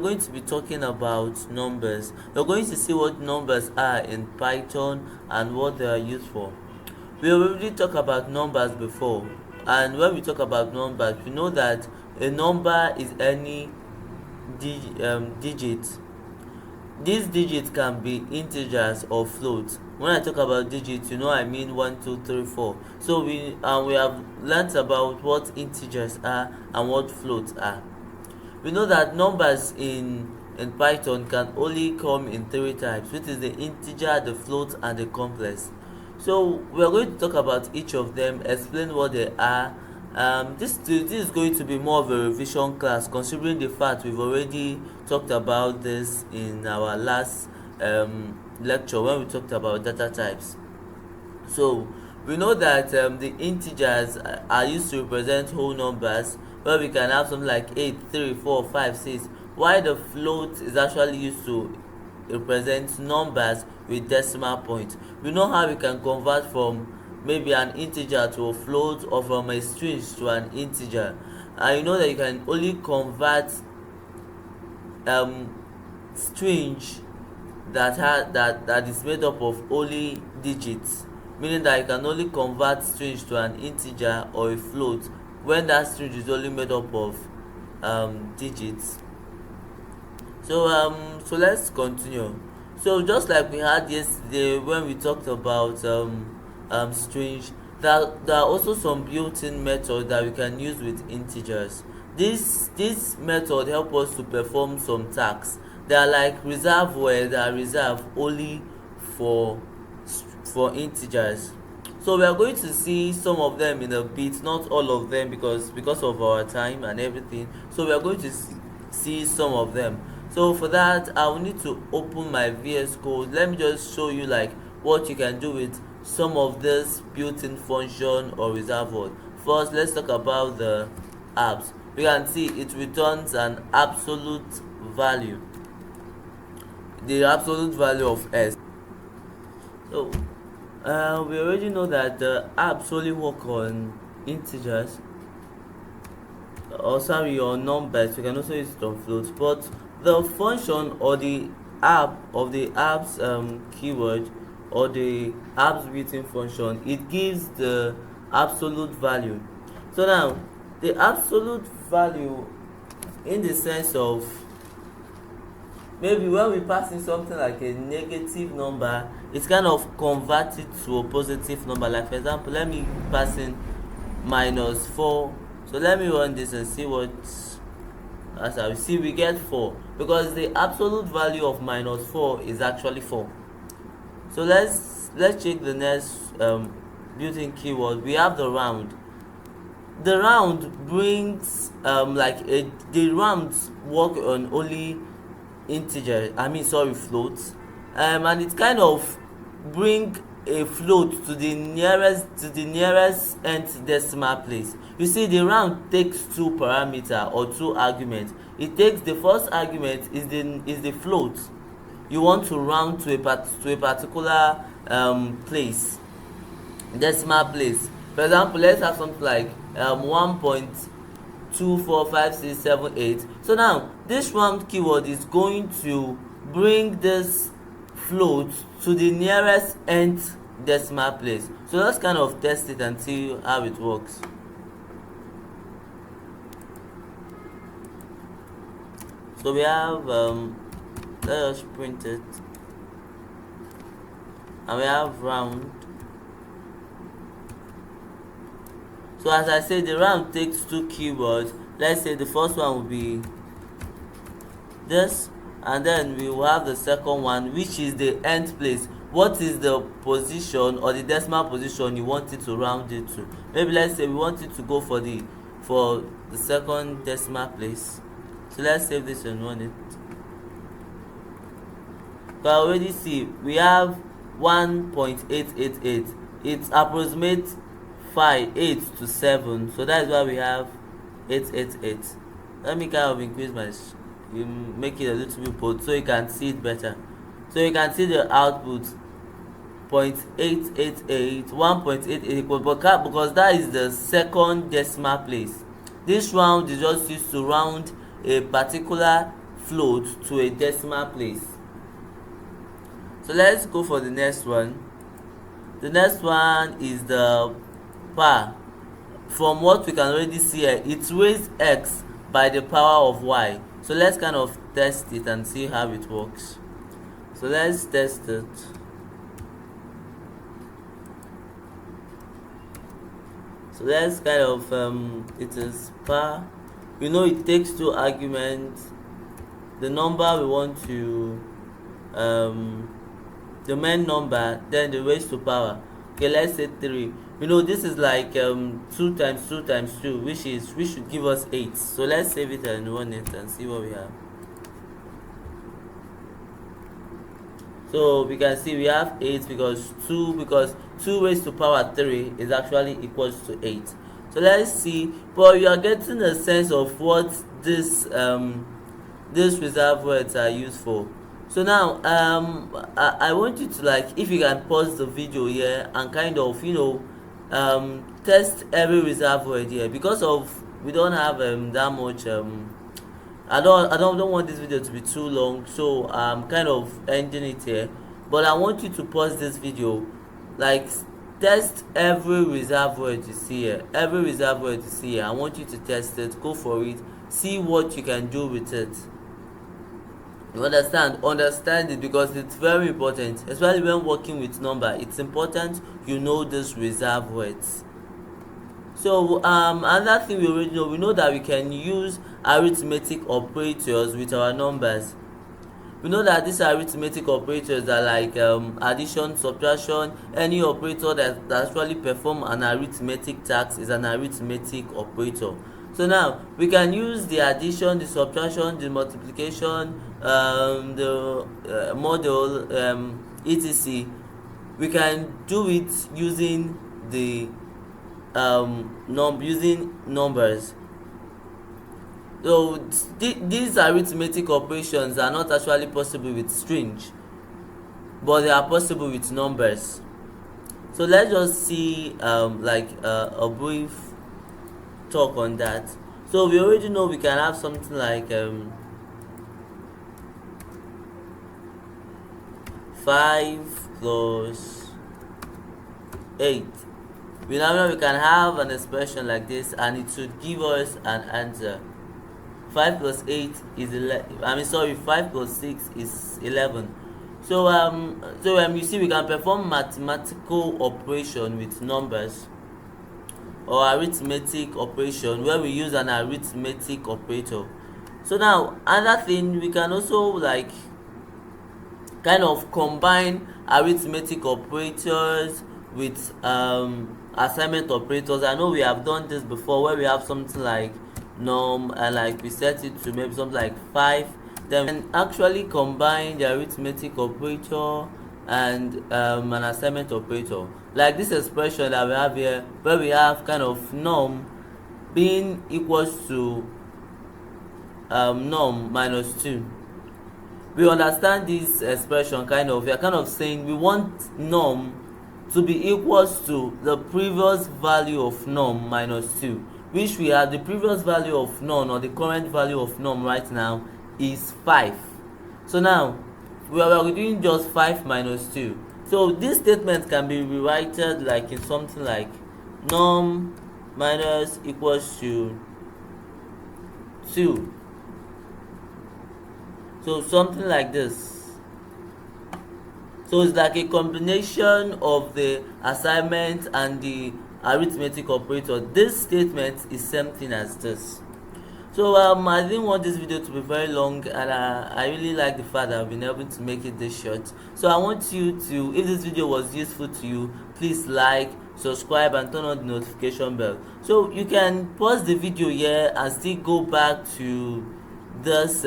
going to be talking about numbers. We're going to see what numbers are in Python and what they are used for. We already talked about numbers before, and when we talk about numbers, we know that a number is any digit. These digits can be integers or floats. When I talk about digits, I mean 1, 2, 3, 4. So we have learnt about what integers are and what floats are. We know that numbers in Python can only come in three types, which is the integer, the float, and the complex. So we are going to talk about each of them, explain what they are. This is going to be more of a revision class, considering the fact we've already talked about this in our last lecture when we talked about data types. So we know that the integers are used to represent whole numbers, where we can have something like 8, 3, 4, 5, 6, while the float is actually used to represent numbers with decimal point. We know how we can convert from maybe an integer to a float, or from a string to an integer. And you know that you can only convert string that is made up of only digits, meaning that you can only convert strings to an integer or a float when that string is only made up of digits. So let's continue. So just like we had yesterday when we talked about strings, there are also some built-in methods that we can use with integers. This method help us to perform some tasks. They are like reserved words that are reserved only for integers. So we are going to see some of them in a bit, not all of them, because of our time and everything. So we are going to see some of them. So for that, I will need to open my VS Code. Let me just show you like what you can do with some of this built-in function or reserved word. First, let's talk about the abs. We can see it returns an absolute value, the absolute value of s. So we already know that the abs only work on integers, or sorry, on numbers. We can also use it on floats, but the function or the app of the apps keyword or the apps built-in function, it gives the absolute value. So now the absolute value, in the sense of maybe when we pass in something like a negative number, it's kind of converted to a positive number. Like for example, let me pass in -4. So let me run this and see what, as I see, we get 4, because the absolute value of -4 is actually 4. So let's check the next built-in keyword. We have the round. The round brings the rounds work on only floats, and it kind of bring a float to the nearest nth decimal place. You see, the round takes two parameter or two arguments. It takes the first argument is the float you want to round to a particular place, decimal place. For example, let's have something like 1.245678. So now this round keyword is going to bring this float to the nearest nth decimal place. So let's kind of test it and see how it works. So we have let us print it, and we have round. So as I said, the round takes two keywords. Let's say the first one will be this, and then we will have the second one, which is the nth place. What is the position or the decimal position you want it to round it to? Maybe let's say we want it to go for the second decimal place. So let's save this and run it. So I already see we have 1.888. It approximates 8 to 7, so that is why we have 888. Let me kind of increase make it a little bit bold so you can see it better. So you can see the output 0.888, 1.88, because that is the second decimal place. This round is just used to round a particular float to a decimal place. So let's go for the next one. The next one is the power. From what we can already see here, it raised x by the power of y. So let's kind of test it and see how it works. So let's test it. So let's kind of it is power. We know it takes two arguments. The number we want to the main number, then the raised to power. Okay, let's say 3. You know, this is like 2 times 2 times 2, which should give us 8. So let's save it and run it and see what we have. So we can see we have 8 because 2 raised to power 3 is actually equals to 8. So let's see, but you are getting a sense of what this reserve words are used for. So now I want you to, like, if you can pause the video here and kind of test every reserve word here, because of we don't have that much I don't want this video to be too long, so I'm kind of ending it here. But I want you to pause this video, like, test every reserve word you see here. Every reserve word you see here, I want you to test it, go for it, see what you can do with it. You understand it, because it's very important, especially when working with number. It's important you know these reserve words. So another thing we already know, we know that we can use arithmetic operators with our numbers. We know that these arithmetic operators are like addition, subtraction. Any operator that actually perform an arithmetic task is an arithmetic operator. So now we can use the addition, the subtraction, the multiplication, the model, etc. We can do it using the using numbers. So these arithmetic operations are not actually possible with strings, but they are possible with numbers. So let's just see a brief talk on that. So we already know we can have something like 5 plus 8. We now know we can have an expression like this and it should give us an answer. 5 plus 8 is 11. 5 plus 6 is 11. So you see, we can perform mathematical operation with numbers, or arithmetic operation where we use an arithmetic operator. So now another thing, we can also, like, kind of combine arithmetic operators with assignment operators. I know we have done this before, where we have something like num and like we set it to maybe something like 5, then we can actually combine the arithmetic operator and an assignment operator, like this expression that we have here, where we have kind of num being equals to num minus 2. We understand this expression, we are kind of saying we want num to be equals to the previous value of num minus 2, which we have the previous value of num, or the current value of num right now, is 5. So now we are doing just 5 minus 2. So this statement can be rewritten like in something like num minus equals to 2. So something like this. So it's like a combination of the assignment and the arithmetic operator. This statement is same thing as this. So I didn't want this video to be very long, and I really like the fact that I've been able to make it this short. So I want you to, if this video was useful to you, please like, subscribe and turn on the notification bell. So you can pause the video here and still go back to this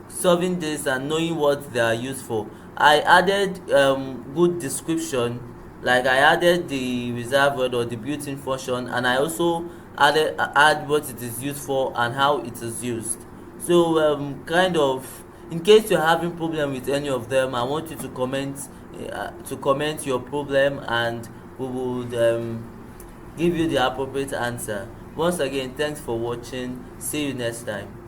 solving this and knowing what they are used for. I added good description, like I added the reserve word or the built-in function, and I also add what it is used for and how it is used. So kind of, in case you're having problem with any of them, I want you to comment your problem, and we would give you the appropriate answer. Once again, thanks for watching. See you next time.